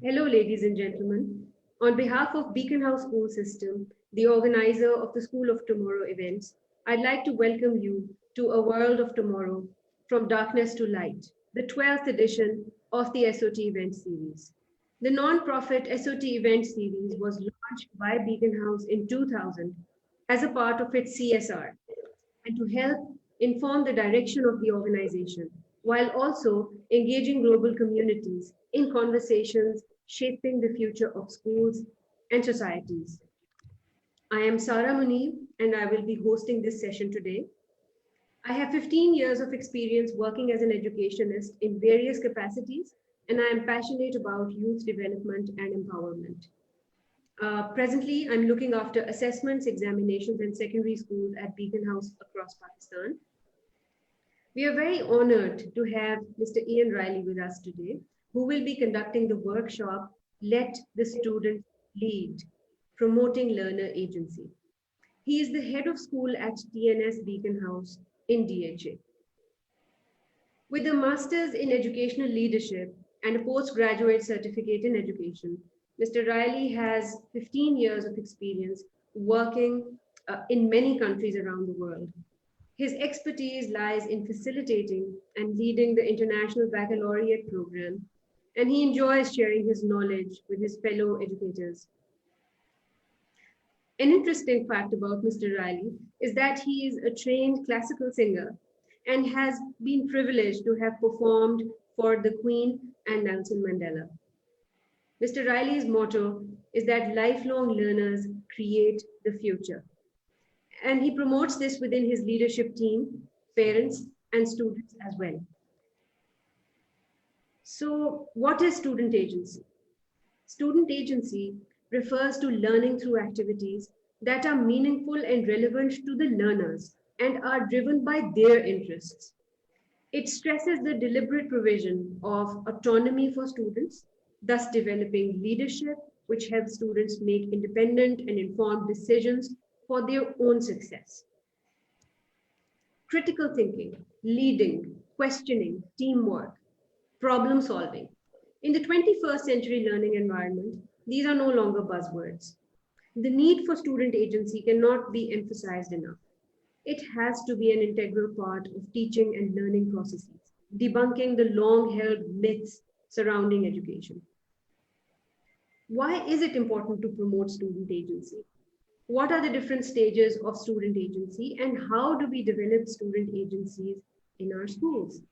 Hello, ladies and gentlemen. On behalf of Beacon House School System, the organizer of the School of Tomorrow events, I'd like to welcome you to A World of Tomorrow, From Darkness to Light, the 12th edition of the SOT event series. The non-profit SOT event series was launched by Beacon House in 2000 as a part of its CSR and to help inform the direction of the organization, while also engaging global communities in conversations shaping the future of schools and societies. I am Sarah Muneeb, and I will be hosting this session today. I have 15 years of experience working as an educationist in various capacities, and I am passionate about youth development and empowerment. Presently, I'm looking after assessments, examinations, and secondary schools at Beacon House across Pakistan. We are very honored to have Mr. Iain Riley with us today, who will be conducting the workshop, Let the Student Lead, Promoting Learner Agency. He is the head of school at TNS Beacon House in DHA. With a master's in educational leadership and a postgraduate certificate in education, Mr. Riley has 15 years of experience working in many countries around the world. His expertise lies in facilitating and leading the International Baccalaureate program, and he enjoys sharing his knowledge with his fellow educators. An interesting fact about Mr. Riley is that he is a trained classical singer and has been privileged to have performed for the Queen and Nelson Mandela. Mr. Riley's motto is that lifelong learners create the future. And he promotes this within his leadership team, parents, and students as well. So, what is student agency? Student agency refers to learning through activities that are meaningful and relevant to the learners and are driven by their interests. It stresses the deliberate provision of autonomy for students, thus developing leadership, which helps students make independent and informed decisions for their own success. Critical thinking, leading, questioning, teamwork, problem solving. In the 21st century learning environment, these are no longer buzzwords. The need for student agency cannot be emphasized enough. It has to be an integral part of teaching and learning processes, debunking the long-held myths surrounding education. Why is it important to promote student agency? What are the different stages of student agency and how do we develop student agencies in our schools?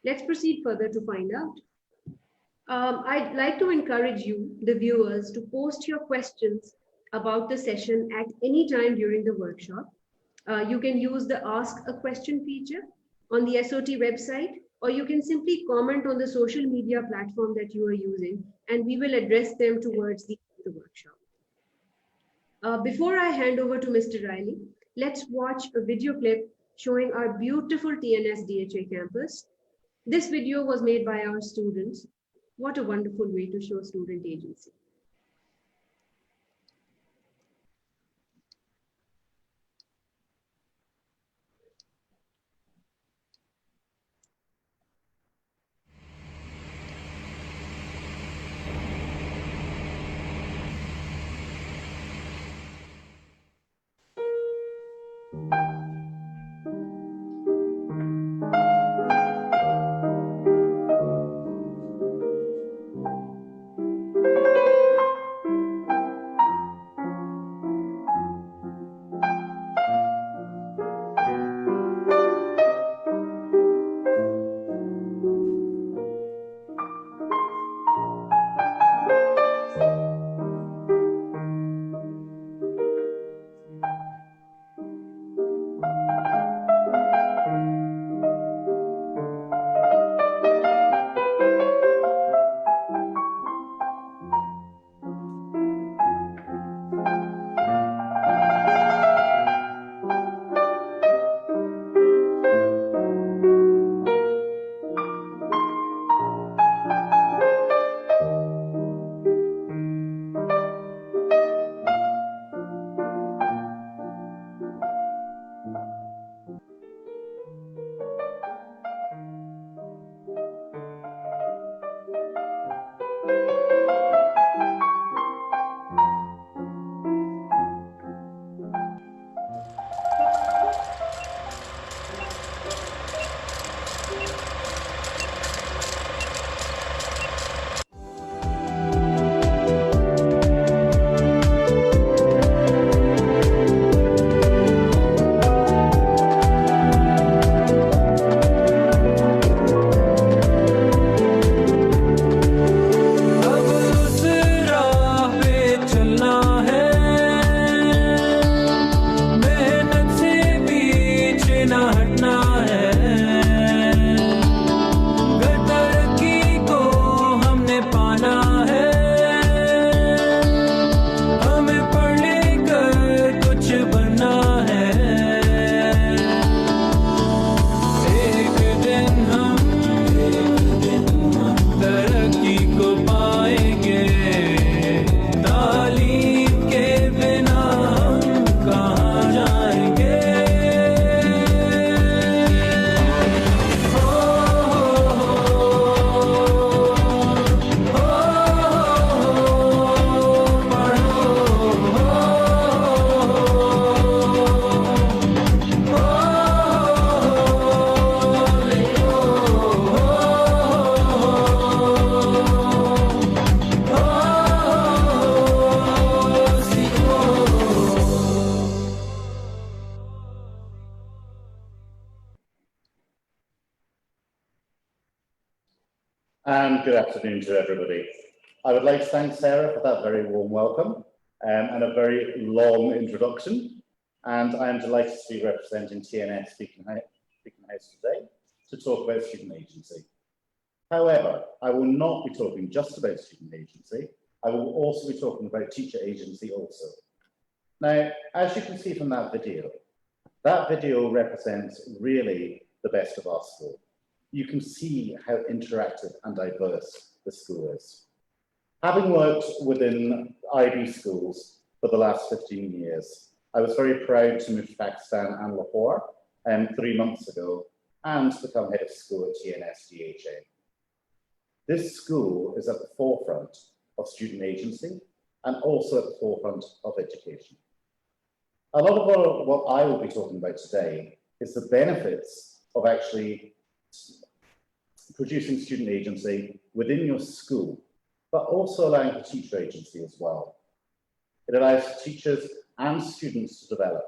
Let's proceed further to find out. I'd like to encourage you, the viewers, to post your questions about the session at any time during the workshop. You can use the Ask a Question feature on the SOT website, or you can simply comment on the social media platform that you are using, and we will address them towards the end of the workshop. Before I hand over to Mr. Riley, let's watch a video clip showing our beautiful TNS DHA campus. This video was made by our students. What a wonderful way to show student agency. And good afternoon to everybody. I would like to thank Sarah for that very warm welcome and a very long introduction. And I am delighted to be representing TNS Beacon House today to talk about student agency. However, I will not be talking just about student agency. I will also be talking about teacher agency also. Now, as you can see from that video represents really the best of our school. You can see how interactive and diverse the school is. Having worked within IB schools for the last 15 years, I was very proud to move to Pakistan and Lahore 3 months ago and to become head of school at TNS DHA. This school is at the forefront of student agency and also at the forefront of education. A lot of what I will be talking about today is the benefits of actually producing student agency within your school, but also allowing for teacher agency as well. It allows teachers and students to develop.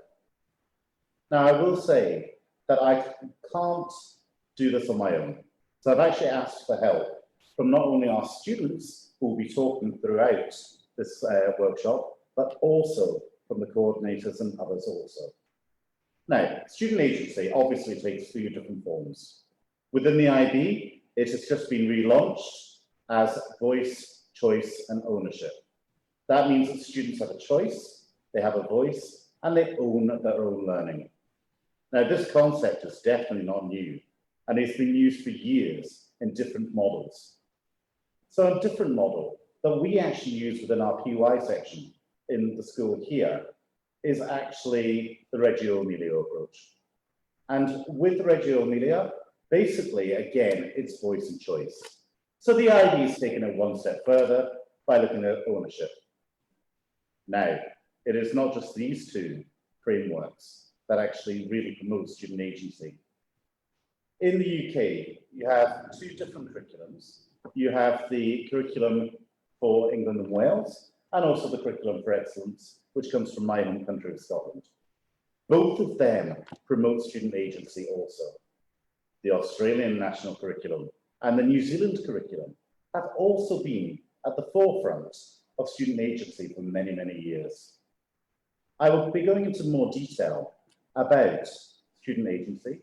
Now, I will say that I can't do this on my own. So I've actually asked for help from not only our students who will be talking throughout this workshop, but also from the coordinators and others also. Now, student agency obviously takes 3 different forms. Within the IB, it has just been relaunched as voice, choice, and ownership. That means that students have a choice, they have a voice, and they own their own learning. Now, this concept is definitely not new, and it's been used for years in different models. So a different model that we actually use within our PY section in the school here is actually the Reggio Emilia approach. And with Reggio Emilia, basically, again, it's voice and choice. So the IB is taking it 1 step further by looking at ownership. Now, it is not just these 2 frameworks that actually really promote student agency. In the UK, you have 2 different curriculums. You have the curriculum for England and Wales, and also the curriculum for excellence, which comes from my home country of Scotland. Both of them promote student agency also. The Australian national curriculum and the New Zealand curriculum have also been at the forefront of student agency for many, many years. I will be going into more detail about student agency,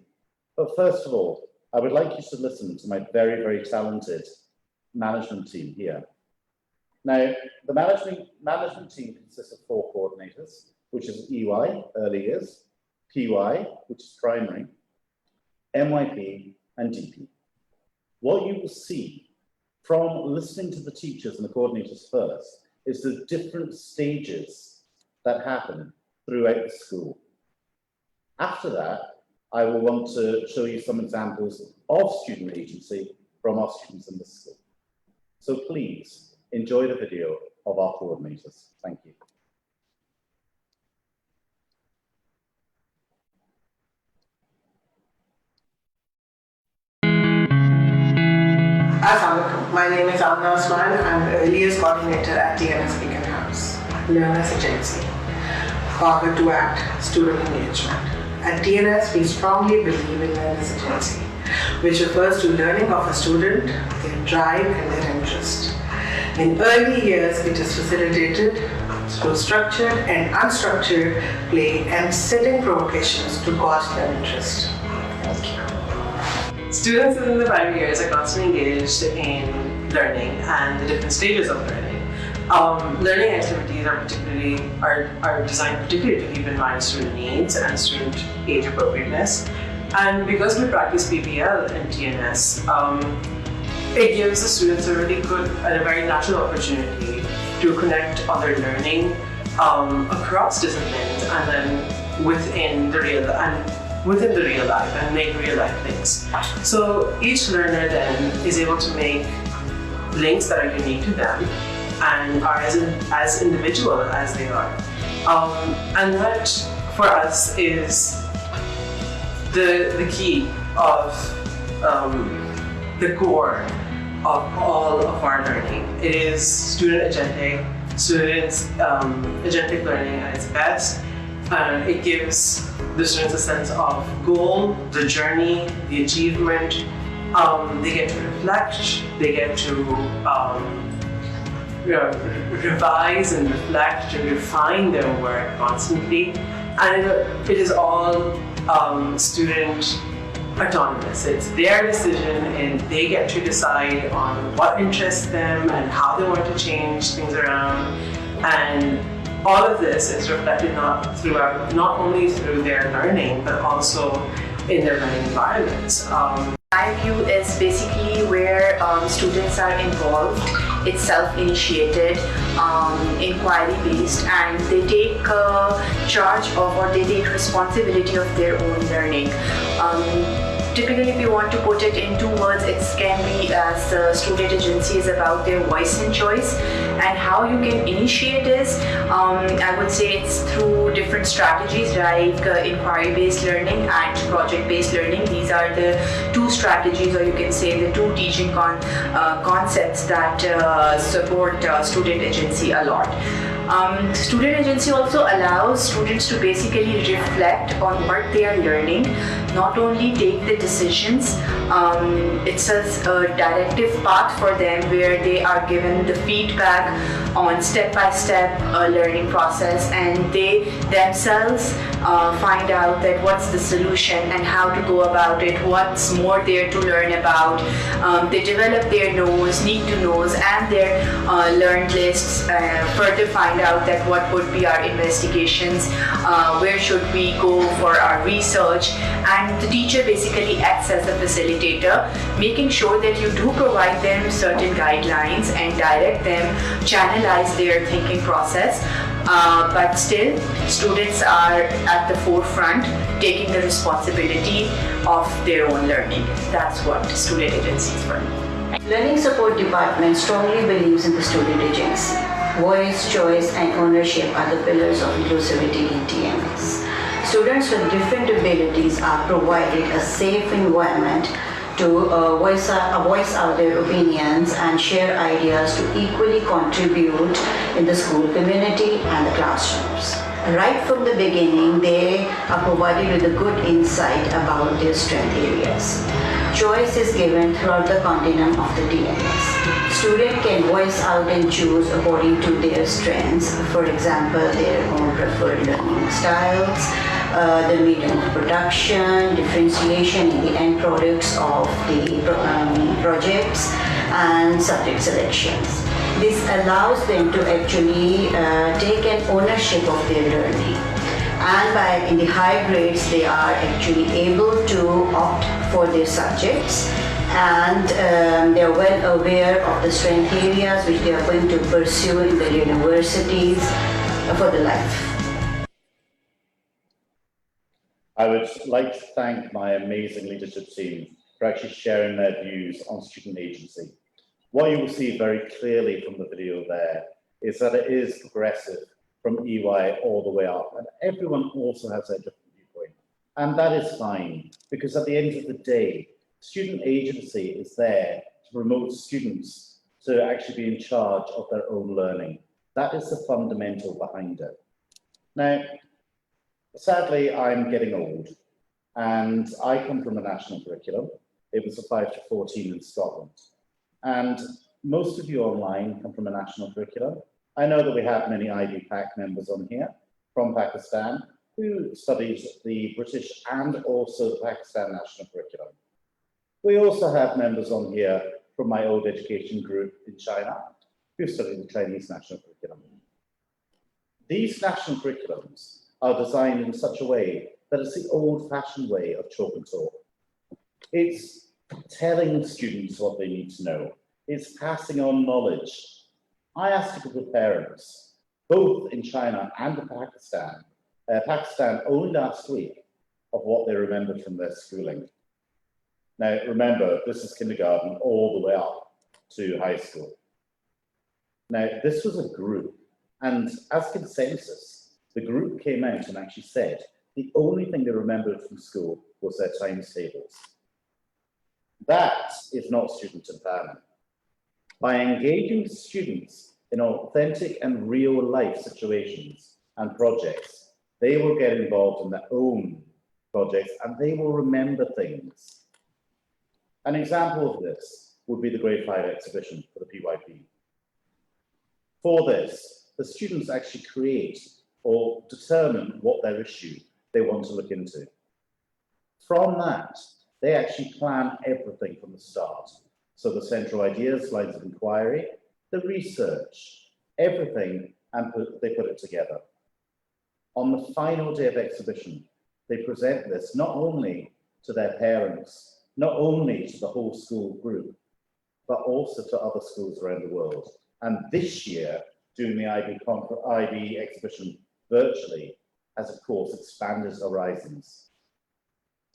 but first of all, I would like you to listen to my very, very talented management team here. Now, the management team consists of 4 coordinators, which is EY, early years, PY, which is primary, MYP, and DP. What you will see from listening to the teachers and the coordinators first is the different stages that happen throughout the school. After that, I will want to show you some examples of student agency from our students in the school. So please enjoy the video of our coordinators. Thank you. Assalamualaikum. My name is Amna Osman. I'm the earliest coordinator at TNS Beacon House, Learners Agency, powered to act student engagement. At TNS, we strongly believe in Learners Agency, which refers to learning of a student, their drive and their interest. In early years, it is facilitated through structured and unstructured play and setting provocations to cause their interest. Thank you. Students in the primary years are constantly engaged in learning and the different stages of learning. Learning activities are designed particularly to keep in mind student needs and student age appropriateness. And because we practice PBL in TNS, it gives the students a really good and a very natural opportunity to connect on their learning across disciplines and then within the real life and make real life links. So each learner then is able to make links that are unique to them and are as individual as they are. And that for us is the key of the core of all of our learning. It is agentic learning at its best. It gives the students a sense of goal, the journey, the achievement, They get to reflect, they get to revise and reflect and refine their work constantly. And it is all student autonomous. It's their decision and they get to decide on what interests them and how they want to change things around. And all of this is reflected not only through their learning, but also in their learning environments. My view is basically where students are involved. It's self-initiated, inquiry-based, and they take charge of, or they take responsibility of their own learning. Typically, if you want to put it in 2 words, it can be, as the student agency is about their voice and choice. And how you can initiate is, I would say it's through different strategies like inquiry-based learning and project-based learning. These are the 2 strategies, or you can say the 2 teaching concepts that support student agency a lot. Student agency also allows students to basically reflect on what they are learning, not only take the decisions. It's a directive path for them where they are given the feedback on step-by-step learning process, and they themselves find out that what's the solution and how to go about it, what's more there to learn about. They develop their knows, need to knows, and their learned lists, further find out that what would be our investigations, where should we go for our research, and the teacher basically acts as the facilitator, making sure that you do provide them certain guidelines and direct them, channelize their thinking process. But still, students are at the forefront, taking the responsibility of their own learning. That's what student agency is for. Learning Support Department strongly believes in the student agency. Voice, choice, and ownership are the pillars of inclusivity in TMS. Students with different abilities are provided a safe environment to voice out their opinions and share ideas to equally contribute in the school community and the classrooms. Right from the beginning, they are provided with a good insight about their strength areas. Choice is given throughout the continuum of the TMS. Students can voice out and choose according to their strengths, for example, their own preferred learning styles, the medium of production, differentiation in the end products of the projects, and subject selections. This allows them to actually take an ownership of their learning. And in the high grades, they are actually able to opt for their subjects, and they are well aware of the strength areas which they are going to pursue in their universities for the life. I would like to thank my amazing leadership team for actually sharing their views on student agency. What you will see very clearly from the video there is that it is progressive from EY all the way up, and everyone also has their different viewpoint. And that is fine, because at the end of the day, student agency is there to promote students to actually be in charge of their own learning. That is the fundamental behind it. Now, sadly, I'm getting old, and I come from a national curriculum. It was a 5 to 14 in Scotland. And most of you online come from a national curriculum. I know that we have many IB PAC members on here from Pakistan who studied the British and also the Pakistan national curriculum. We also have members on here from my old education group in China who studied the Chinese national curriculum. These national curriculums are designed in such a way that it's the old-fashioned way of chalk and talk. It's telling students what they need to know. It's passing on knowledge. I asked a group of parents, both in China and in Pakistan only last week, of what they remembered from their schooling. Now, remember, this is kindergarten all the way up to high school. Now, this was a group, and as consensus, the group came out and actually said the only thing they remembered from school was their times tables. That is not student empowerment. By engaging students in authentic and real life situations and projects, they will get involved in their own projects and they will remember things. An example of this would be the Grade 5 exhibition for the PYP. For this, the students actually create or determine what their issue they want to look into. From that, they actually plan everything from the start. So the central ideas, lines of inquiry, the research, everything, and they put it together. On the final day of exhibition, they present this not only to their parents, not only to the whole school group, but also to other schools around the world. And this year, doing the IB exhibition virtually has, of course, expanded horizons.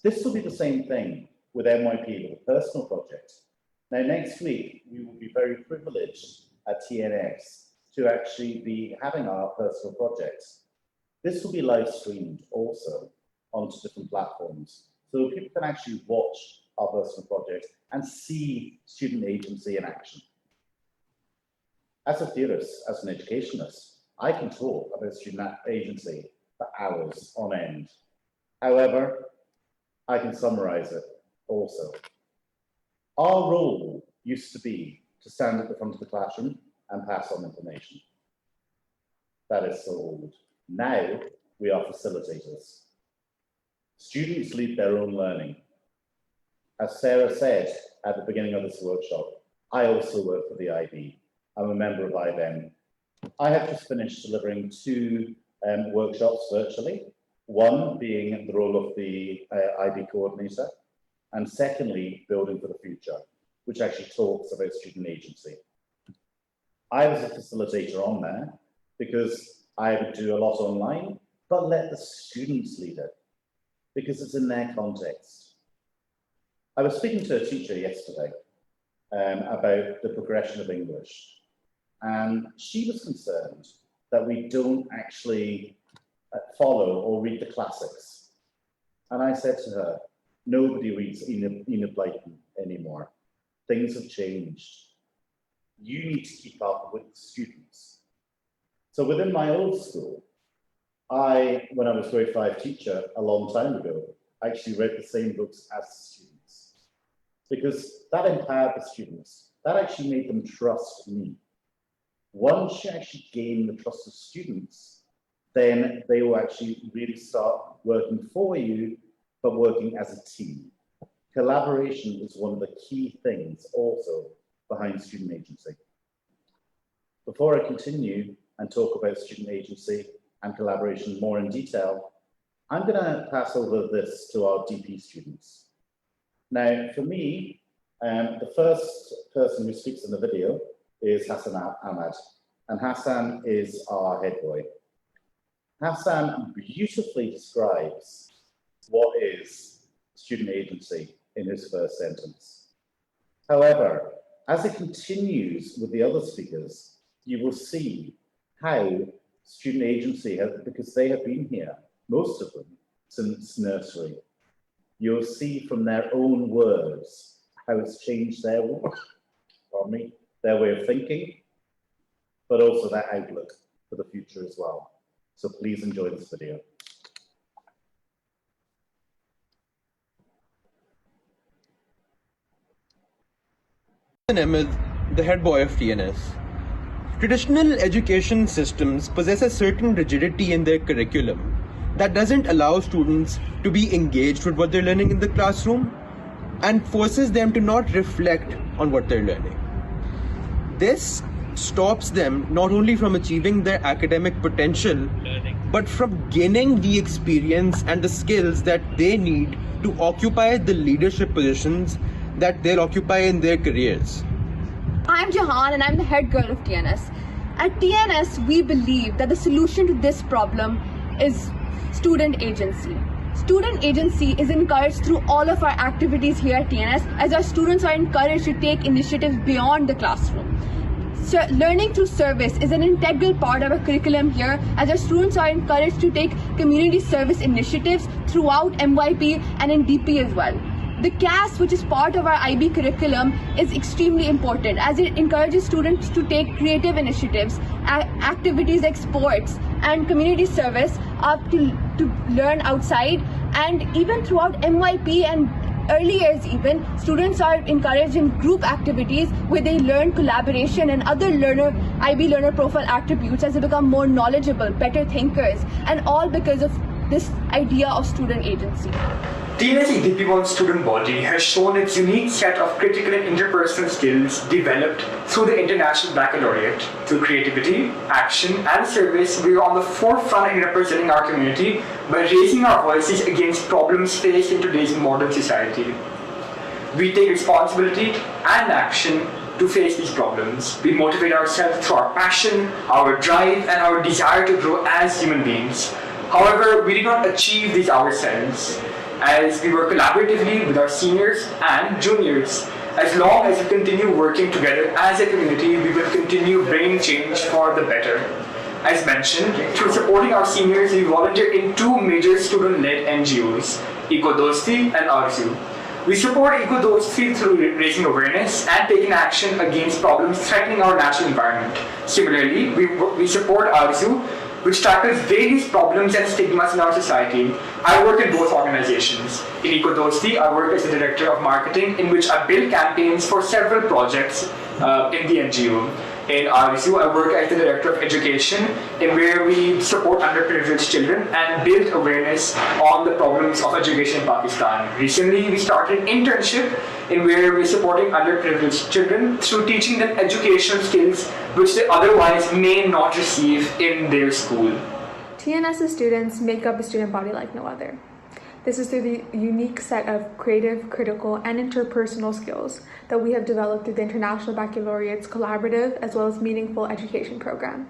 This will be the same thing with MYP, with a personal project. Now, next week, we will be very privileged at TNS to actually be having our personal projects. This will be live streamed also onto different platforms, so people can actually watch our personal project and see student agency in action. As a theorist, as an educationalist, I can talk about student agency for hours on end. However, I can summarize it also. Our role used to be to stand at the front of the classroom and pass on information. That is so old. Now we are facilitators. Students lead their own learning. As Sarah said at the beginning of this workshop, I also work for the IB. I'm a member of IBM. I have just finished delivering 2 workshops virtually, one being the role of the IB coordinator, and secondly, Building for the Future, which actually talks about student agency. I was a facilitator on there because I would do a lot online, but let the students lead it because it's in their context. I was speaking to a teacher yesterday about the progression of English, and she was concerned that we don't actually follow or read the classics. And I said to her, nobody reads Enid Blyton anymore. Things have changed. You need to keep up with the students. So within my old school, when I was grade 5 teacher a long time ago, I actually read the same books as the students because that empowered the students. That actually made them trust me. Once you actually gain the trust of students, then they will actually really start working for you, but working as a team. Collaboration is one of the key things also behind student agency. Before I continue and talk about student agency and collaboration more in detail, I'm going to pass over this to our DP students. Now, for me, the first person who speaks in the video is Hassan Ahmad, and Hassan is our head boy. Hassan beautifully describes what is student agency in his first sentence. However, as it continues with the other speakers, you will see how student agency, because they have been here, most of them, since nursery. You'll see from their own words how it's changed their way of thinking, but also their outlook for the future as well. So please enjoy this video. Ahmed, the head boy of TNS. Traditional education systems possess a certain rigidity in their curriculum that doesn't allow students to be engaged with what they're learning in the classroom and forces them to not reflect on what they're learning. This stops them not only from achieving their academic potential, but from gaining the experience and the skills that they need to occupy the leadership positions that they'll occupy in their careers. I'm Jahan and I'm the head girl of TNS. At TNS, we believe that the solution to this problem is student agency. Student agency is encouraged through all of our activities here at TNS, as our students are encouraged to take initiatives beyond the classroom. So learning through service is an integral part of our curriculum here, as our students are encouraged to take community service initiatives throughout MYP and in DP as well. The CAS, which is part of our IB curriculum, is extremely important as it encourages students to take creative initiatives, activities like sports and community service up to learn outside, and even throughout MYP and early years even, students are encouraged in group activities where they learn collaboration and other IB learner profile attributes as they become more knowledgeable, better thinkers, and all because of this idea of student agency. TNS DP1 student body has shown its unique set of critical and interpersonal skills developed through the International Baccalaureate. Through creativity, action, and service, we are on the forefront in representing our community by raising our voices against problems faced in today's modern society. We take responsibility and action to face these problems. We motivate ourselves through our passion, our drive, and our desire to grow as human beings. However, we did not achieve these ourselves, as we work collaboratively with our seniors and juniors. As long as we continue working together as a community, we will continue bringing change for the better. As mentioned, through supporting our seniors, we volunteer in two major student-led NGOs, EcoDosti and Arzu. We support EcoDosti through raising awareness and taking action against problems threatening our natural environment. Similarly, we support Arzu, which tackles various problems and stigmas in our society. I work in both organizations. In EcoDosti, I work as the director of marketing, in which I build campaigns for several projects in the NGO. In RSU, I work as the director of education, in where we support underprivileged children and build awareness on the problems of education in Pakistan. Recently, we started an internship in where we're supporting underprivileged children through teaching them educational skills which they otherwise may not receive in their school. TNS's students make up a student body like no other. This is through the unique set of creative, critical, and interpersonal skills that we have developed through the International Baccalaureate's collaborative as well as meaningful education program.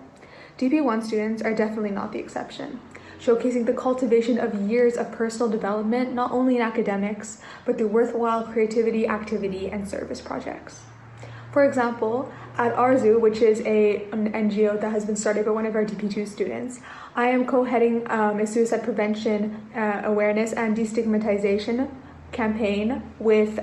DP1 students are definitely not the exception, showcasing the cultivation of years of personal development, not only in academics, but through worthwhile creativity, activity, and service projects. For example, at Arzu, which is an NGO that has been started by one of our DP2 students, I am co-heading a suicide prevention awareness and destigmatization campaign with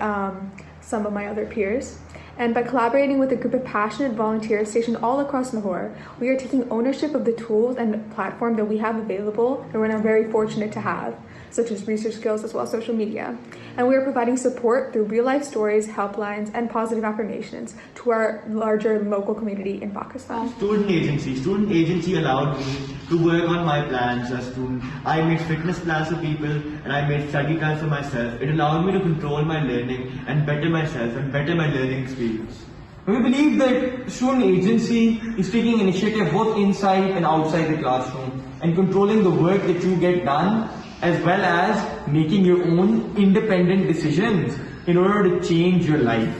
some of my other peers. And by collaborating with a group of passionate volunteers stationed all across Lahore, we are taking ownership of the tools and platform that we have available that we're now very fortunate to have, such as research skills as well as social media. And we are providing support through real-life stories, helplines, and positive affirmations to our larger local community in Pakistan. Student agency allowed me to work on my plans as a student. I made fitness plans for people and I made study plans for myself. It allowed me to control my learning and better myself and better my learning experience. We believe that student agency is taking initiative both inside and outside the classroom and controlling the work that you get done, as well as making your own independent decisions in order to change your life.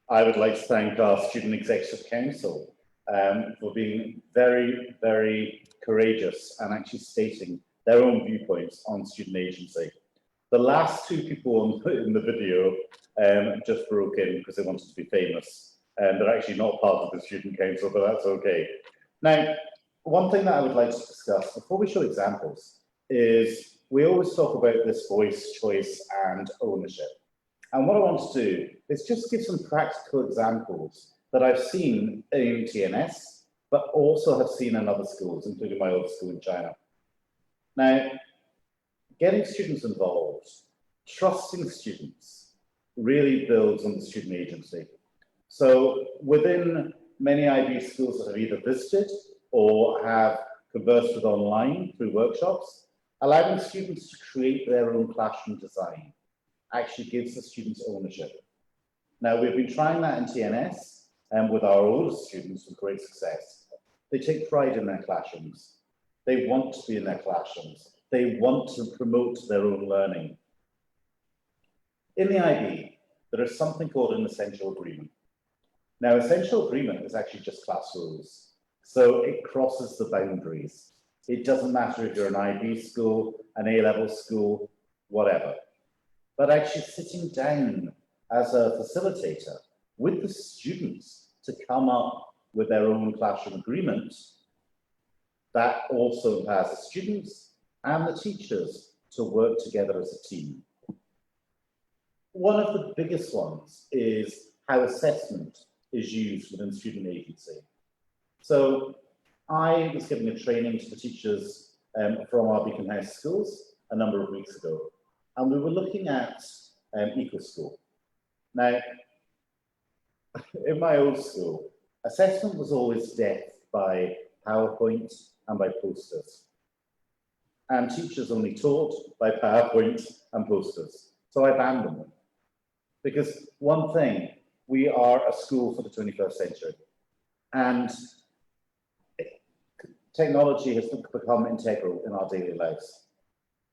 I would like to thank our Student Executive Council for being very, very courageous and actually stating their own viewpoints on student agency. The last two people in the video just broke in because they wanted to be famous. They're actually not part of the Student Council, but that's okay. Now, one thing that I would like to discuss before we show examples is we always talk about this voice, choice, and ownership. And what I want to do is just give some practical examples that I've seen in TNS, but also have seen in other schools, including my old school in China. Now, getting students involved, trusting students, really builds on the student agency. So within many IB schools that I've either visited or have conversed with online through workshops, allowing students to create their own classroom design actually gives the students ownership. Now, we've been trying that in TNS and with our older students with great success. They take pride in their classrooms. They want to be in their classrooms. They want to promote their own learning. In the IB, there is something called an essential agreement. Now, essential agreement is actually just class rules. So it crosses the boundaries. It doesn't matter if you're an IB school, an A-level school, whatever. But actually sitting down as a facilitator with the students to come up with their own classroom agreement, that also empowers the students and the teachers to work together as a team. One of the biggest ones is how assessment is used within student agency. So I was giving a training to the teachers from our Beacon House schools, a number of weeks ago, and we were looking at eco-school. Now, in my old school, assessment was always death by PowerPoint and by posters. And teachers only taught by PowerPoint and posters. So I banned them. Because one thing, we are a school for the 21st century. And technology has become integral in our daily lives.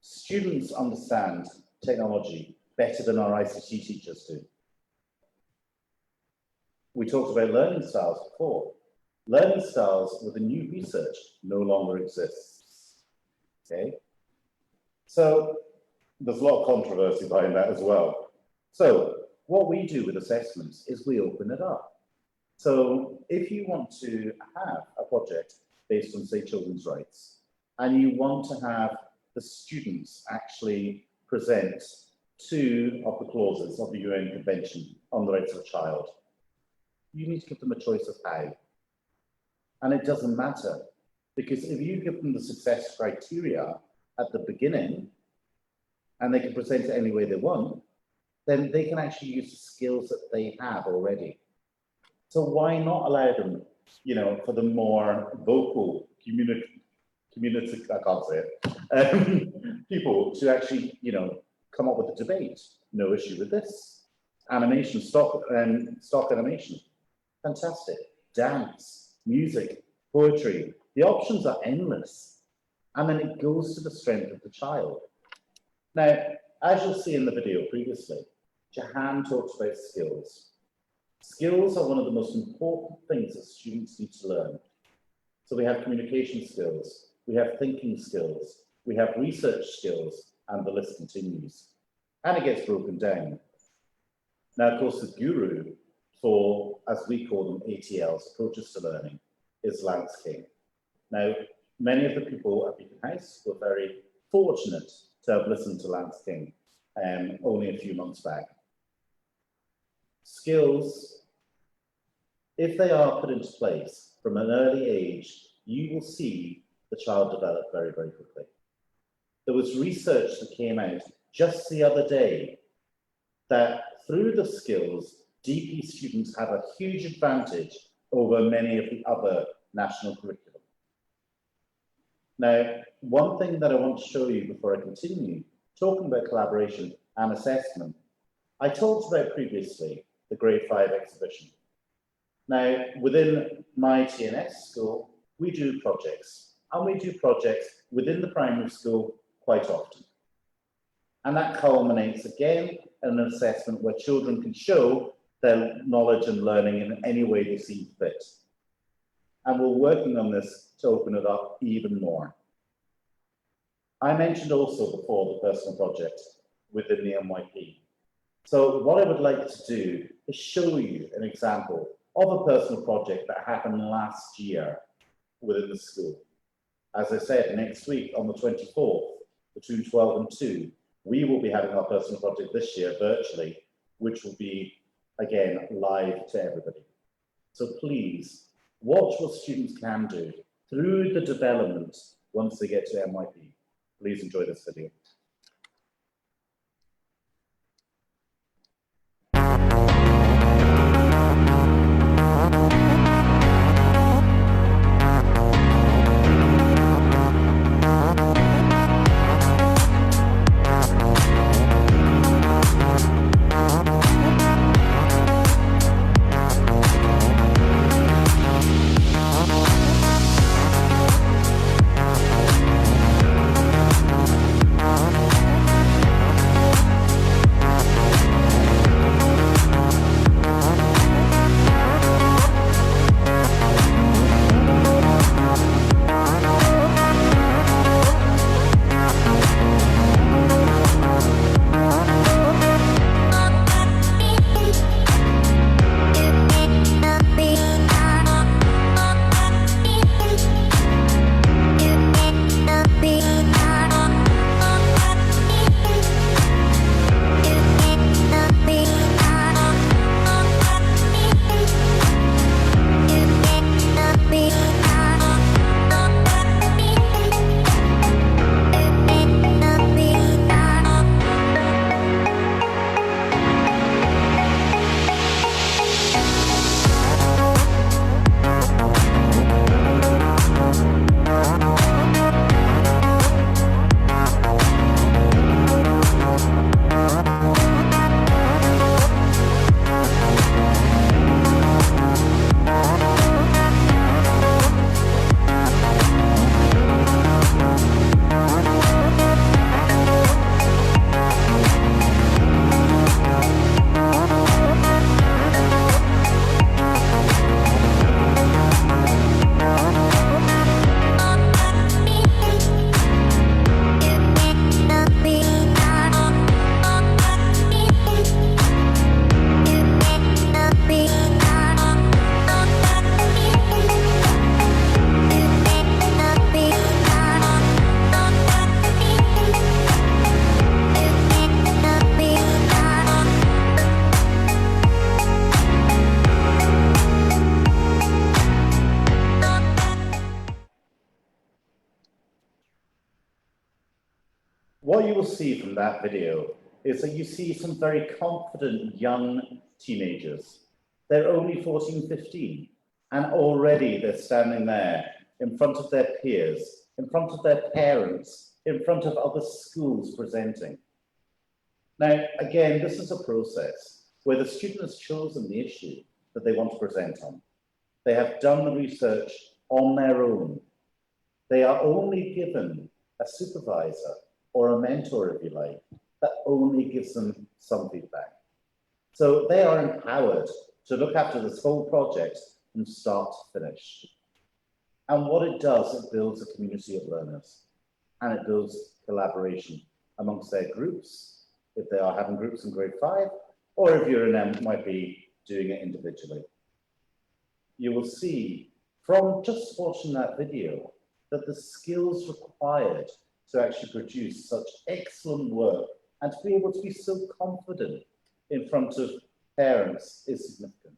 Students understand technology better than our ICT teachers do. We talked about learning styles before. Learning styles with the new research no longer exists. Okay? So there's a lot of controversy behind that as well. So what we do with assessments is we open it up. So if you want to have a project based on, say, children's rights, and you want to have the students actually present 2 of the clauses of the UN Convention on the Rights of the Child, you need to give them a choice of how. And it doesn't matter, because if you give them the success criteria at the beginning, and they can present it any way they want, then they can actually use the skills that they have already. So why not allow them, you know, for the more vocal community, I can't say it, people to actually, you know, come up with a debate. No issue with this. Animation, stock animation, fantastic. Dance, music, poetry, the options are endless. And then it goes to the strength of the child. Now, as you'll see in the video previously, Jahan talked about skills. Skills are one of the most important things that students need to learn. So we have communication skills, we have thinking skills, we have research skills, and the list continues. And it gets broken down. Now, of course, the guru for, as we call them, ATLs, approaches to learning, is Lance King. Now, many of the people at Beacon House were very fortunate to have listened to Lance King only a few months back. Skills, if they are put into place from an early age, you will see the child develop very, very quickly. There was research that came out just the other day that through the skills, DP students have a huge advantage over many of the other national curriculum. Now, one thing that I want to show you before I continue, talking about collaboration and assessment, I talked about previously the grade 5 exhibition. Now, within my TNS school, we do projects, and we do projects within the primary school quite often. And that culminates again in an assessment where children can show their knowledge and learning in any way they see fit. And we're working on this to open it up even more. I mentioned also before the personal project within the MYP. So what I would like to do is show you an example of a personal project that happened last year within the school. As I said, next week on the 24th, between 12 and 2, we will be having our personal project this year virtually, which will be, again, live to everybody. So please, watch what students can do through the development once they get to MYP. Please enjoy this video. What you will see from that video is that you see some very confident young teenagers. They're only 14, 15, and already they're standing there in front of their peers, in front of their parents, in front of other schools presenting. Now, again, this is a process where the student has chosen the issue that they want to present on. They have done the research on their own. They are only given a supervisor or a mentor, if you like, that only gives them some feedback. So they are empowered to look after this whole project from start to finish. And what it does, it builds a community of learners, and it builds collaboration amongst their groups, if they are having groups in grade 5, or if you're in them, might be doing it individually. You will see from just watching that video that the skills required to actually produce such excellent work and to be able to be so confident in front of parents is significant.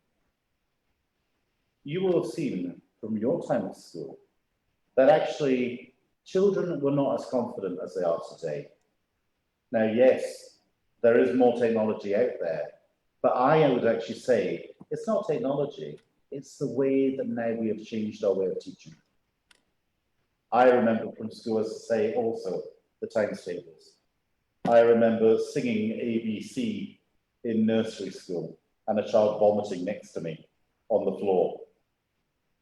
You will have seen from your time at school that actually children were not as confident as they are today. Now, yes, there is more technology out there, but I would actually say it's not technology, it's the way that now we have changed our way of teaching. I remember from school, as I say, also the times tables. I remember singing ABC in nursery school and a child vomiting next to me on the floor.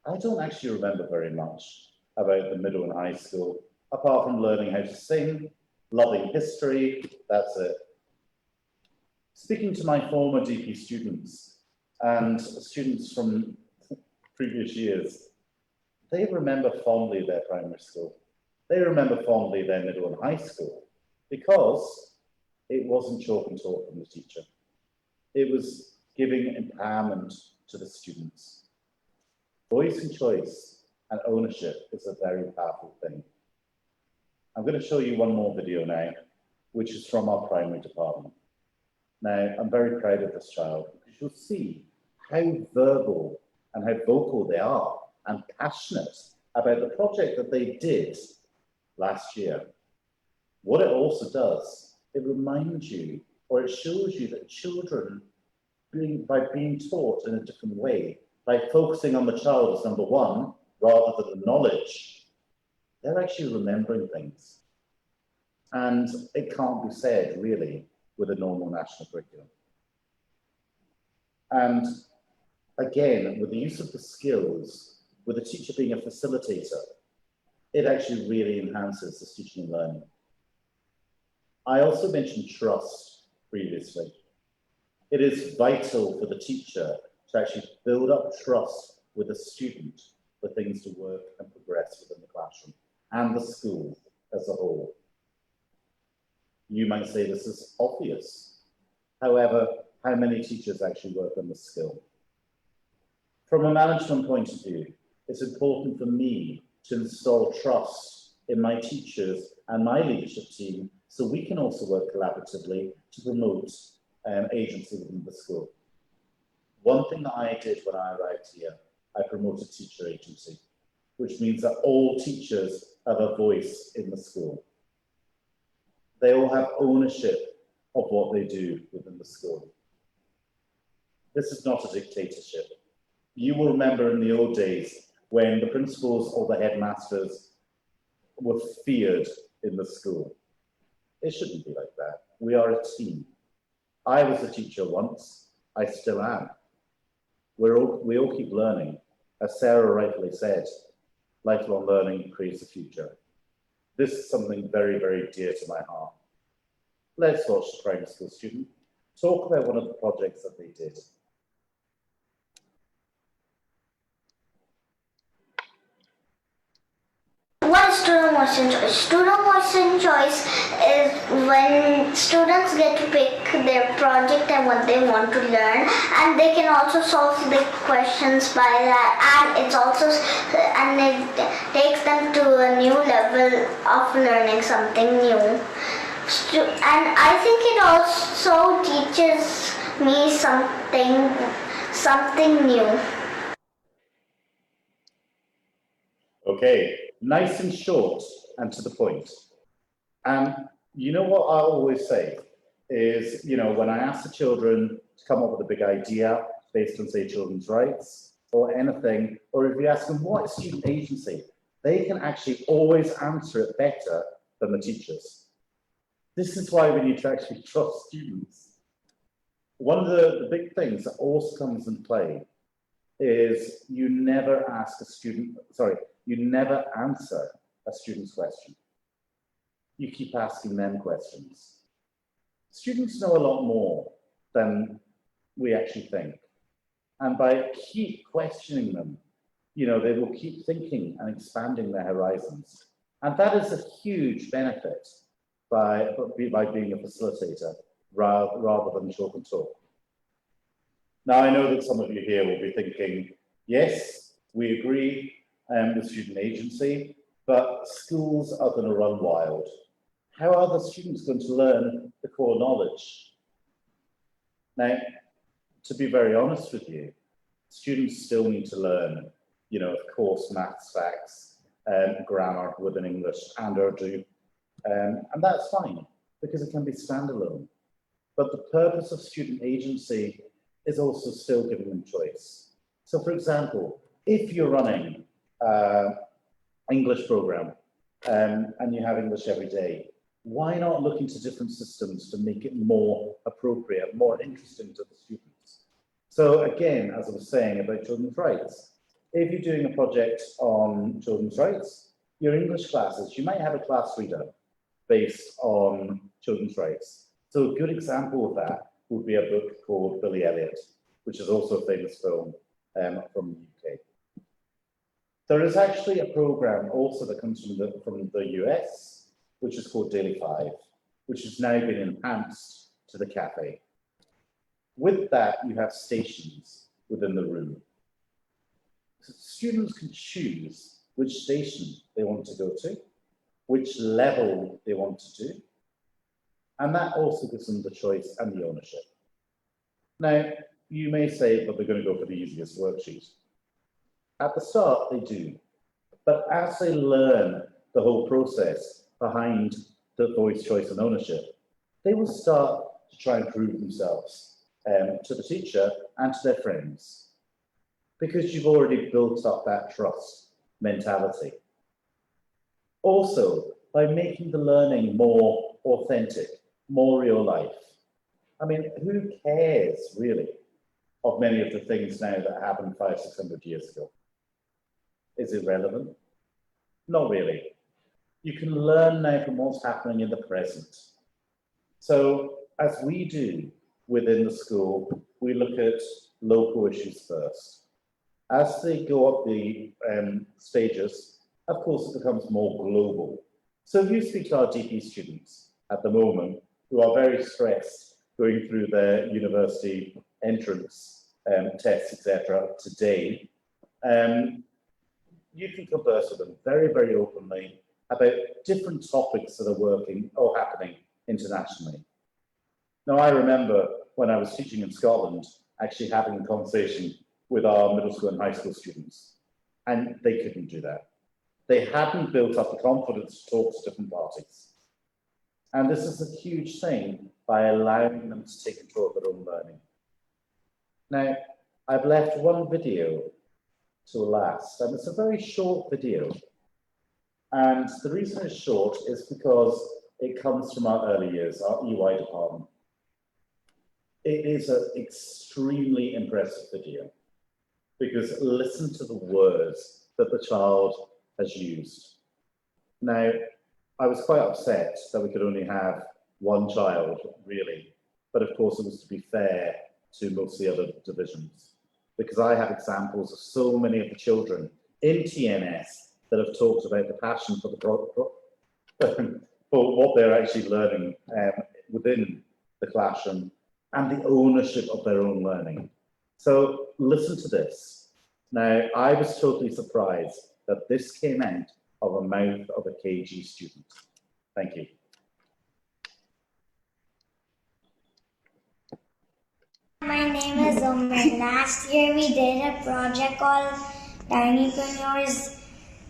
I don't actually remember very much about the middle and high school, apart from learning how to sing, loving history, that's it. Speaking to my former DP students and students from previous years, they remember fondly their primary school. They remember fondly their middle and high school because it wasn't chalk and talk from the teacher. It was giving empowerment to the students. Voice and choice and ownership is a very powerful thing. I'm going to show you one more video now, which is from our primary department. Now, I'm very proud of this child because you'll see how verbal and how vocal they are and passionate about the project that they did last year. What it also does, it reminds you, or it shows you that children, by being taught in a different way, by focusing on the child as number one, rather than the knowledge, they're actually remembering things. And it can't be said, really, with a normal national curriculum. And again, with the use of the skills, with the teacher being a facilitator, it actually really enhances this teaching and learning. I also mentioned trust previously. It is vital for the teacher to actually build up trust with the student for things to work and progress within the classroom and the school as a whole. You might say this is obvious. However, how many teachers actually work on this skill? From a management point of view, it's important for me to install trust in my teachers and my leadership team so we can also work collaboratively to promote agency within the school. One thing that I did when I arrived here, I promoted teacher agency, which means that all teachers have a voice in the school. They all have ownership of what they do within the school. This is not a dictatorship. You will remember in the old days when the principals or the headmasters were feared in the school. It shouldn't be like that. We are a team. I was a teacher once, I still am. We all keep learning. As Sarah rightly said, lifelong learning creates a future. This is something very, very dear to my heart. Let's watch the primary school student talk about one of the projects that they did. What is student voice and choice? Student voice and choice is when students get to pick their project and what they want to learn, and they can also solve the questions by that, and it takes them to a new level of learning something new. And I think it also teaches me something new. Okay, nice and short and to the point. And You know what I always say is, when I ask the children to come up with a big idea based on, say, children's rights or anything, or if you ask them what is student agency, they can actually always answer it better than the teachers. This is why we need to actually trust students. One of the big things that also comes into play is you never answer a student's question. You keep asking them questions. Students know a lot more than we actually think. And by keep questioning them, they will keep thinking and expanding their horizons. And that is a huge benefit by being a facilitator rather than talk and talk. Now, I know that some of you here will be thinking, yes, we agree with student agency, but schools are going to run wild. How are the students going to learn the core knowledge? Now, to be very honest with you, students still need to learn, of course, maths, facts, grammar within English and Urdu, and that's fine because it can be standalone. But the purpose of student agency is also still giving them choice. So, for example, if you're running an English program and you have English every day, why not look into different systems to make it more appropriate, more interesting to the students? So again, as I was saying about children's rights, if you're doing a project on children's rights, your English classes, you might have a class reader based on children's rights. So a good example of that would be a book called Billy Elliot, which is also a famous film from the UK. There is actually a program also that comes from the US, which is called Daily 5, which has now been enhanced to the cafe. With that, you have stations within the room. So students can choose which station they want to go to, which level they want to do, and that also gives them the choice and the ownership. Now, you may say, but they're going to go for the easiest worksheet. At the start, they do, but as they learn the whole process behind the voice, choice, and ownership, they will start to try and prove themselves to the teacher and to their friends, because you've already built up that trust mentality. Also, by making the learning more authentic, more real life. I mean, who cares really of many of the things now that happened 500-600 years ago? Is it relevant? Not really. You can learn now from what's happening in the present. So as we do within the school, we look at local issues first. As they go up the stages, of course, it becomes more global. So if you speak to our DP students at the moment, who are very stressed going through their university entrance tests, etc., today, you can converse with them very, very openly about different topics that are working or happening internationally. Now, I remember when I was teaching in Scotland, actually having a conversation with our middle school and high school students, and they couldn't do that. They hadn't built up the confidence to talk to different parties. And this is a huge thing by allowing them to take control of their own learning. Now, I've left one video to last, and it's a very short video. And the reason it's short is because it comes from our early years, our EY department. It is an extremely impressive video, because listen to the words that the child has used. Now, I was quite upset that we could only have one child, really, but of course it was to be fair to most of the other divisions, because I have examples of so many of the children in TNS that have talked about the passion for for what they're actually learning within the classroom and the ownership of their own learning. So listen to this. Now, I was totally surprised that this came out of a mouth of a KG student. Thank you. My name is Omer. Last year we did a project called Tinipreneurs.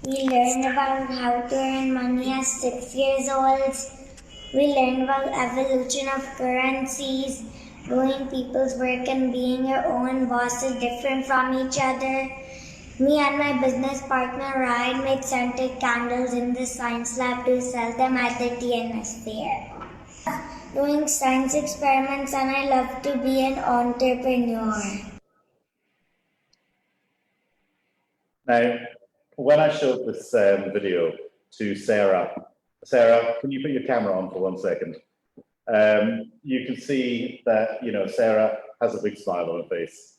We learned about how to earn money at 6 years old. We learned about evolution of currencies, doing people's work and being your own boss is different from each other. Me and my business partner Ryan made scented candles in the science lab to sell them at the TNS fair. Doing science experiments and I love to be an entrepreneur. Now, when I showed this video to Sarah, Sarah, can you put your camera on for 1 second? You can see that, you know, Sarah has a big smile on her face.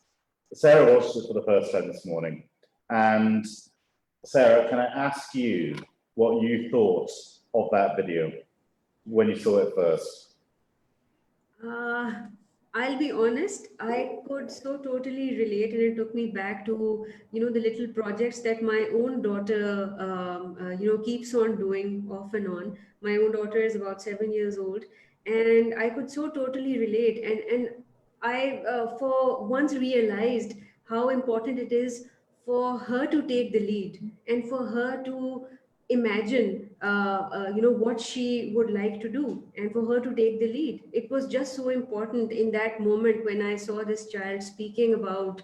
Sarah watched it for the first time this morning. And Sarah, can I ask you what you thought of that video when you saw it first? I'll be honest, I could so totally relate, and it took me back to, you know, the little projects that my own daughter, keeps on doing off and on. My own daughter is about 7 years old, and I could so totally relate. And I, for once, realized how important it is for her to take the lead and for her to imagine what she would like to do and for her to take the lead. It was just so important in that moment when I saw this child speaking about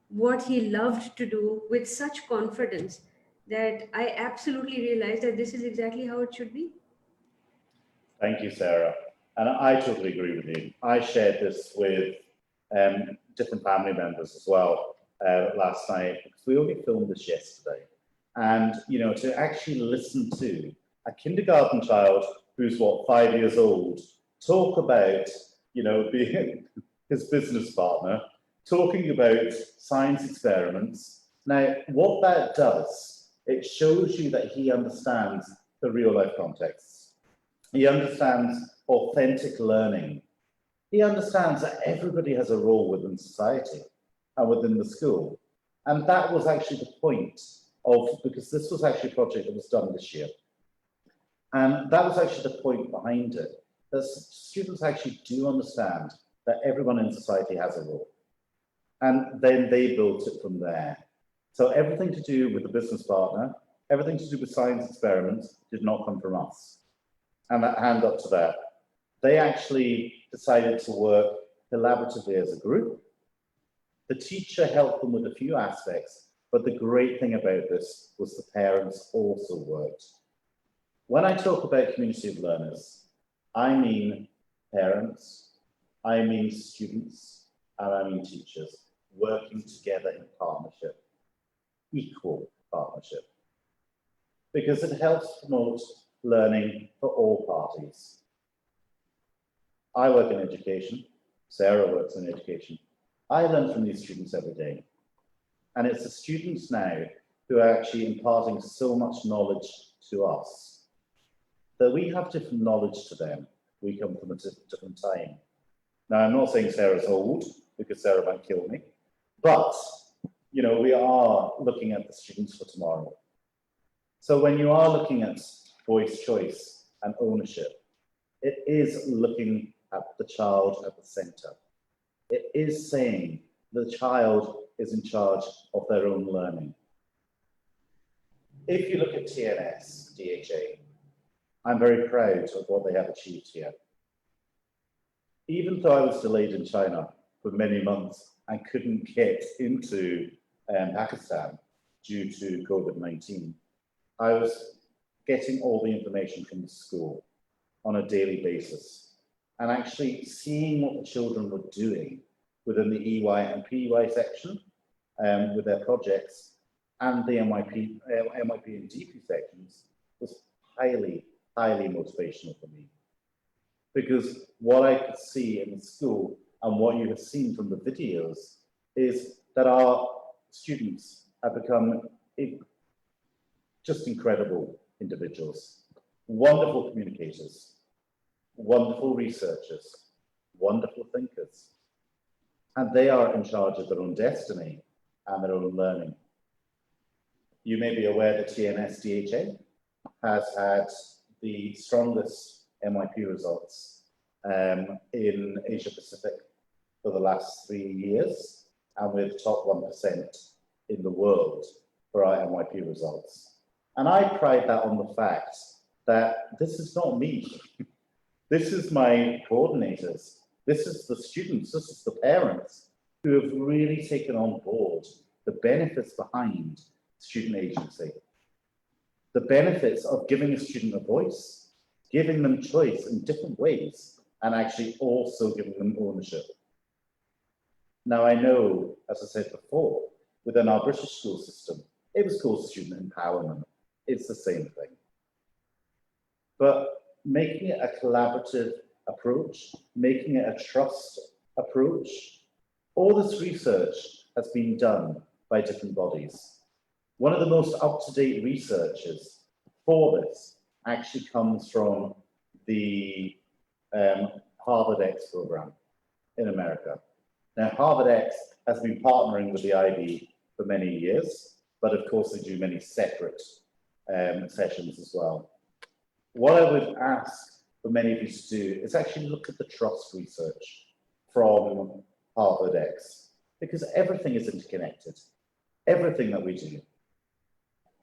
what he loved to do with such confidence that I absolutely realized that this is exactly how it should be. Thank you, Sarah. And I totally agree with you. I shared this with different family members as well last night, because we only filmed this yesterday. And, you know, to actually listen to a kindergarten child who's, 5 years old, talk about, you know, being his business partner, talking about science experiments. Now, what that does, it shows you that he understands the real life contexts. He understands authentic learning. He understands that everybody has a role within society and within the school. And that was actually the point because this was actually a project that was done this year. And that was actually the point behind it, that students actually do understand that everyone in society has a role. And then they built it from there. So everything to do with the business partner, everything to do with science experiments did not come from us. And that hand up to that. They actually decided to work collaboratively as a group. The teacher helped them with a few aspects, but the great thing about this was the parents also worked. When I talk about community of learners, I mean parents, I mean students, and I mean teachers working together in partnership, equal partnership, because it helps promote learning for all parties. I work in education, Sarah works in education. I learn from these students every day. And it's the students now who are actually imparting so much knowledge to us that we have different knowledge to them. We come from a different time. Now, I'm not saying Sarah's old, because Sarah might kill me, but, you know, we are looking at the students for tomorrow. So when you are looking at voice choice and ownership, it is looking at the child at the center. It is saying the child is in charge of their own learning. If you look at TNS, DHA, I'm very proud of what they have achieved here. Even though I was delayed in China for many months and couldn't get into Pakistan due to COVID-19, I was getting all the information from the school on a daily basis and actually seeing what the children were doing within the EY and PY section with their projects and the MYP and DP sections was highly, highly motivational for me. Because what I could see in the school and what you have seen from the videos is that our students have become just incredible individuals, wonderful communicators, wonderful researchers, wonderful thinkers. And they are in charge of their own destiny and their own learning. You may be aware that TNS DHA has had the strongest MYP results in Asia Pacific for the last 3 years, and with top 1% in the world for our MYP results. And I pride that on the fact that this is not me. This is my coordinators. This is the students. This is the parents who have really taken on board the benefits behind student agency. The benefits of giving a student a voice, giving them choice in different ways, and actually also giving them ownership. Now, I know, as I said before, within our British school system, it was called student empowerment. It's the same thing. But making it a collaborative approach, making it a trust approach, all this research has been done by different bodies. One of the most up-to-date researches for this actually comes from the Harvard X program in America. Now, Harvard X has been partnering with the IB for many years, but of course they do many separate sessions as well. What I would ask for many of you to do is actually look at the trust research from Harvard X, because everything is interconnected, everything that we do.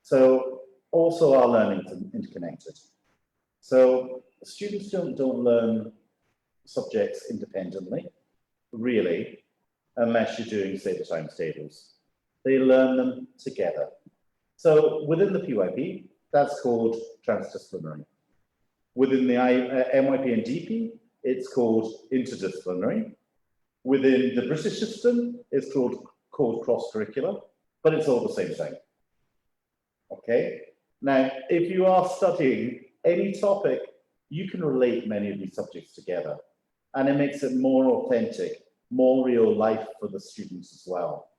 So also our learning is interconnected. So students don't learn subjects independently, really, unless you're doing, say, the times tables. They learn them together. So within the PYP, that's called transdisciplinary. Within the MYP and DP, it's called interdisciplinary. Within the British system, it's called cross-curricular, but it's all the same thing. Okay? Now, if you are studying any topic, you can relate many of these subjects together, and it makes it more authentic, more real life for the students as well.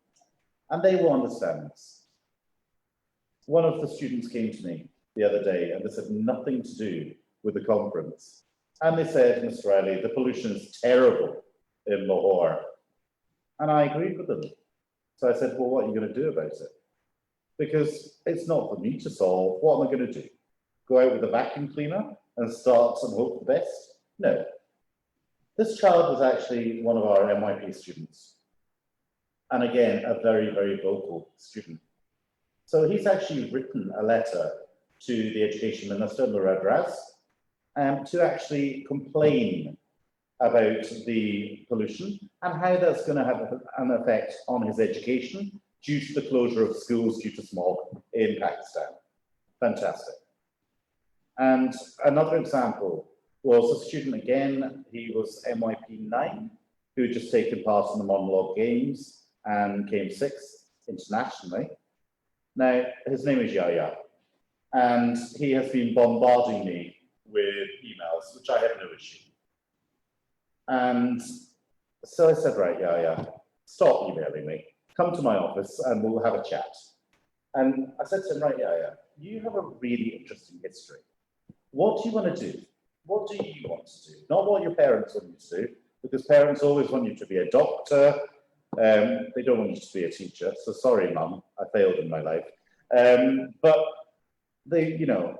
And they will understand this. One of the students came to me the other day, and this had nothing to do with the conference. And they said, Mr. Riley, the pollution is terrible in Lahore. And I agreed with them. So I said, well, what are you going to do about it? Because it's not for me to solve. What am I going to do? Go out with a vacuum cleaner and start and hope for the best? No. This child was actually one of our MYP students. And again, a very, very vocal student. So he's actually written a letter to the Education Minister, Laura Draz, to actually complain about the pollution and how that's going to have an effect on his education due to the closure of schools due to smog in Pakistan. Fantastic. And another example was a student, again, he was MYP 9, who had just taken part in the monologue games and came 6th internationally. Now, his name is Yahya, and he has been bombarding me with emails, which I have no issue. And so I said, right, Yahya, stop emailing me. Come to my office and we'll have a chat. And I said to him, right, Yahya, you have a really interesting history. What do you want to do? What do you want to do? Not what your parents want you to do, because parents always want you to be a doctor. They don't want you to be a teacher. So sorry, Mum, I failed in my life. But they, you know,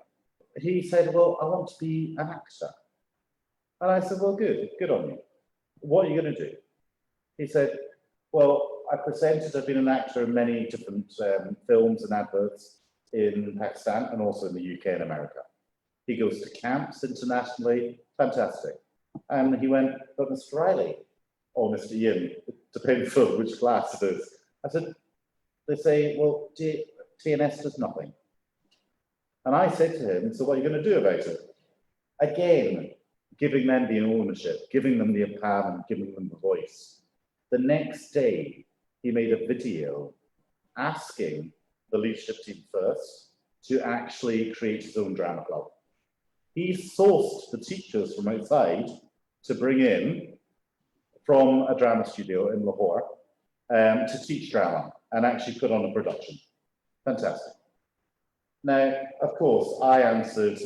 he said, well, I want to be an actor. And I said, well, good on you. What are you going to do? He said, well, I presented, I've been an actor in many different films and adverts in Pakistan and also in the UK and America. He goes to camps internationally, fantastic. And he went, but Mr. Riley, or Mr. Iain, depends on which class it is. I said, they say, well, TNS does nothing. And I said to him, so what are you going to do about it? Again, giving them the ownership, giving them the empowerment, giving them the voice. The next day, he made a video asking the leadership team first to actually create his own drama club. He sourced the teachers from outside to bring in from a drama studio in Lahore to teach drama and actually put on a production. Fantastic. Now, of course, I answered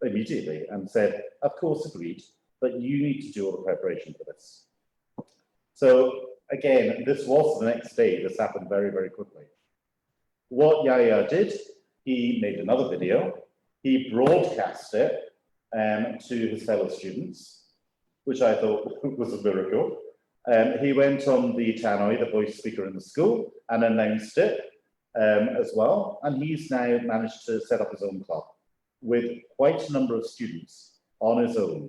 immediately and said, of course, agreed, but you need to do all the preparation for this. So again, this was the next day. This happened very, very quickly. What Yahya did, he made another video. He broadcast it to his fellow students, which I thought was a miracle. He went on the tannoy, the voice speaker in the school, and announced it as well. And he's now managed to set up his own club with quite a number of students on his own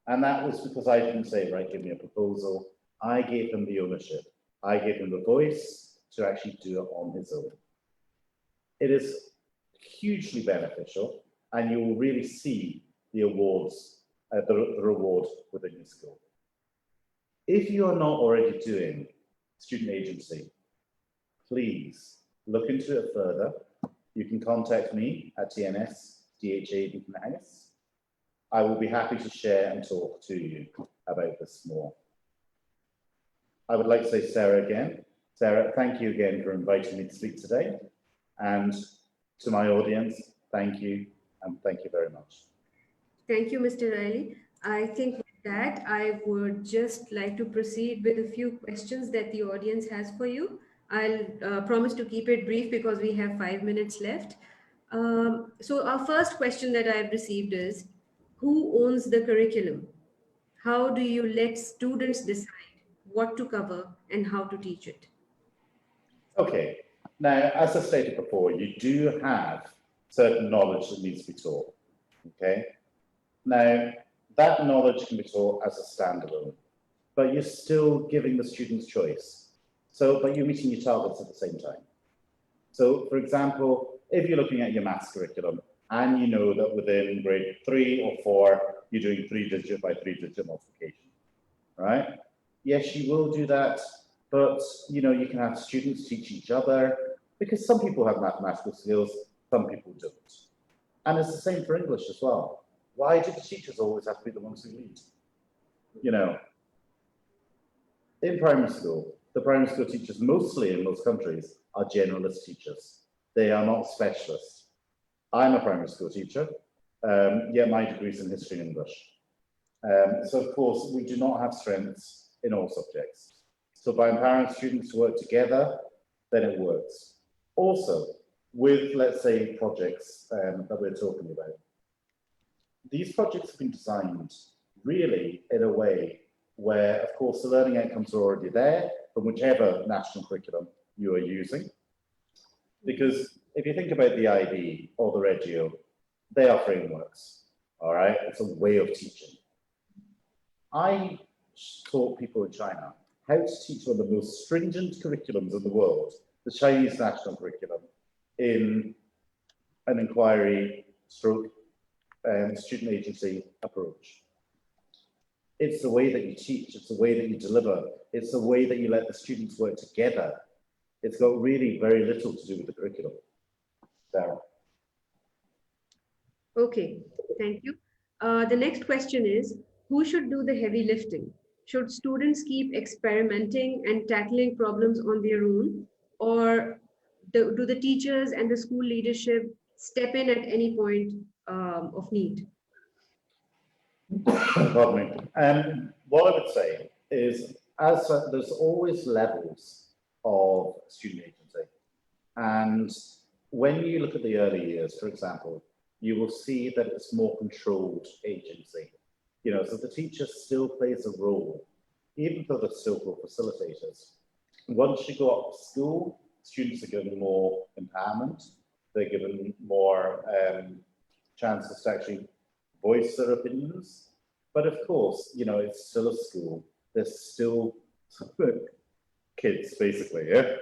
And that was because I didn't say, right, give me a proposal. I gave him the ownership. I gave him the voice to actually do it on his own. It is hugely beneficial, and you will really see the awards, the reward within your school. If you are not already doing student agency, please look into it further. You can contact me at TNS, DHA Beacon House. I will be happy to share and talk to you about this more. I would like to say Sarah again. Sarah, thank you again for inviting me to speak today. And to my audience, thank you, and thank you very much. Thank you, Mr. Riley. I think with that, I would just like to proceed with a few questions that the audience has for you. I'll promise to keep it brief because we have 5 minutes left. So our first question that I've received is, who owns the curriculum? How do you let students decide what to cover and how to teach it? Okay, now, as I stated before, you do have certain knowledge that needs to be taught, okay? Now, that knowledge can be taught as a standalone, but you're still giving the students choice. So, but you're meeting your targets at the same time. So, for example, if you're looking at your maths curriculum and you know that within grade 3 or 4, you're doing 3-digit by 3-digit multiplication, right? Yes, you will do that, but you know, you can have students teach each other because some people have mathematical skills, some people don't. And it's the same for English as well. Why do the teachers always have to be the ones who lead? You know, in primary school, the primary school teachers mostly in most countries are generalist teachers. They are not specialists. I'm a primary school teacher, yet my degree is in history and English. So of course, we do not have strengths in all subjects. So by empowering students to work together, then it works. Also, with, let's say, projects that we're talking about, these projects have been designed really in a way where, of course, the learning outcomes are already there from whichever national curriculum you are using. Because if you think about the IB or the Reggio, they are frameworks, all right? It's a way of teaching. I taught people in China how to teach one of the most stringent curriculums in the world, the Chinese national curriculum, in an inquiry stroke student agency approach. It's the way that you teach, it's the way that you deliver, it's the way that you let the students work together. It's got really very little to do with the curriculum. Sarah. Okay, thank you. The next question is, who should do the heavy lifting? Should students keep experimenting and tackling problems on their own? Or do the teachers and the school leadership step in at any point of need? Pardon me. What I would say is, as there's always levels of student agency. And when you look at the early years, for example, you will see that it's more controlled agency. You know, so the teacher still plays a role, even though they're still called facilitators. Once you go up to school, students are given more empowerment. They're given more chances to actually voice their opinions. But of course, you know, it's still a school. There's still kids, basically, yeah?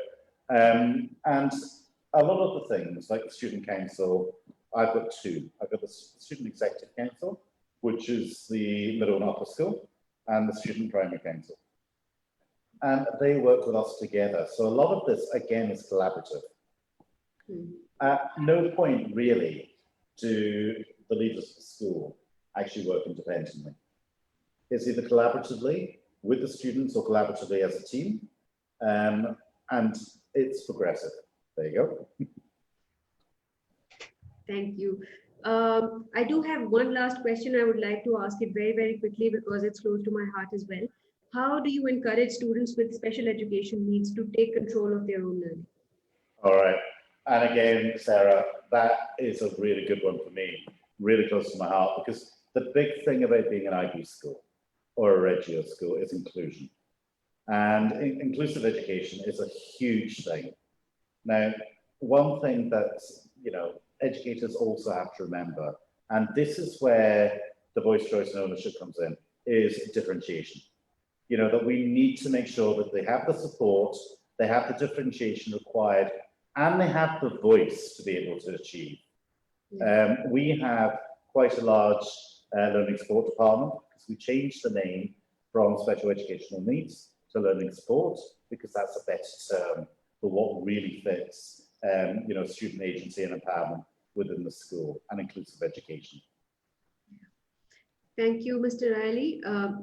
And a lot of the things, like the student council, I've got two. I've got the student executive council, which is the middle and upper school, and the student primary council. And they work with us together. So a lot of this, again, is collaborative. At no point, really, do the leaders of the school actually work independently. It's either collaboratively with the students or collaboratively as a team, and it's progressive. There you go. Thank you. I do have one last question. I would like to ask it very, very quickly because it's close to my heart as well. How do you encourage students with special education needs to take control of their own learning? All right. And again, Sarah, that is a really good one for me, really close to my heart, because the big thing about being an IB school or a Reggio school is inclusion. And inclusive education is a huge thing. Now, one thing that, you know, educators also have to remember, and this is where the voice, choice and ownership comes in. is differentiation. You know, that we need to make sure that they have the support, they have the differentiation required, and they have the voice to be able to achieve. We have quite a large learning support department because we changed the name from special educational needs to learning support because that's a better term for what really fits, you know, student agency and empowerment within the school and inclusive education. Thank you, Mr. Riley.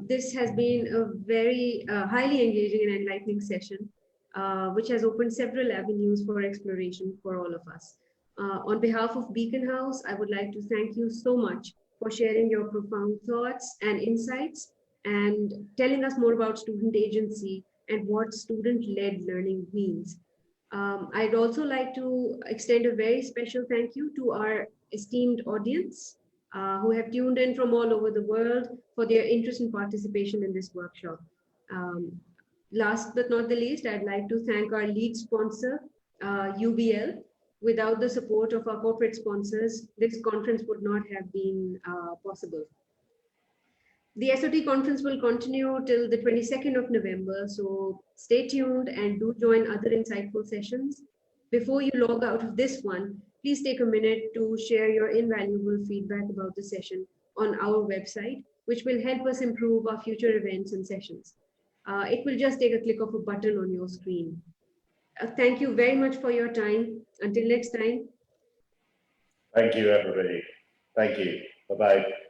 This has been a very highly engaging and enlightening session, which has opened several avenues for exploration for all of us. On behalf of Beacon House, I would like to thank you so much for sharing your profound thoughts and insights and telling us more about student agency and what student-led learning means. I'd also like to extend a very special thank you to our esteemed audience who have tuned in from all over the world for their interest and participation in this workshop. Last but not the least, I'd like to thank our lead sponsor, UBL. Without the support of our corporate sponsors, this conference would not have been possible. The SOT conference will continue till the 22nd of November, so stay tuned and do join other insightful sessions. Before you log out of this one, please take a minute to share your invaluable feedback about the session on our website, which will help us improve our future events and sessions. It will just take a click of a button on your screen. Thank you very much for your time. Until next time. Thank you, everybody. Thank you. Bye-bye.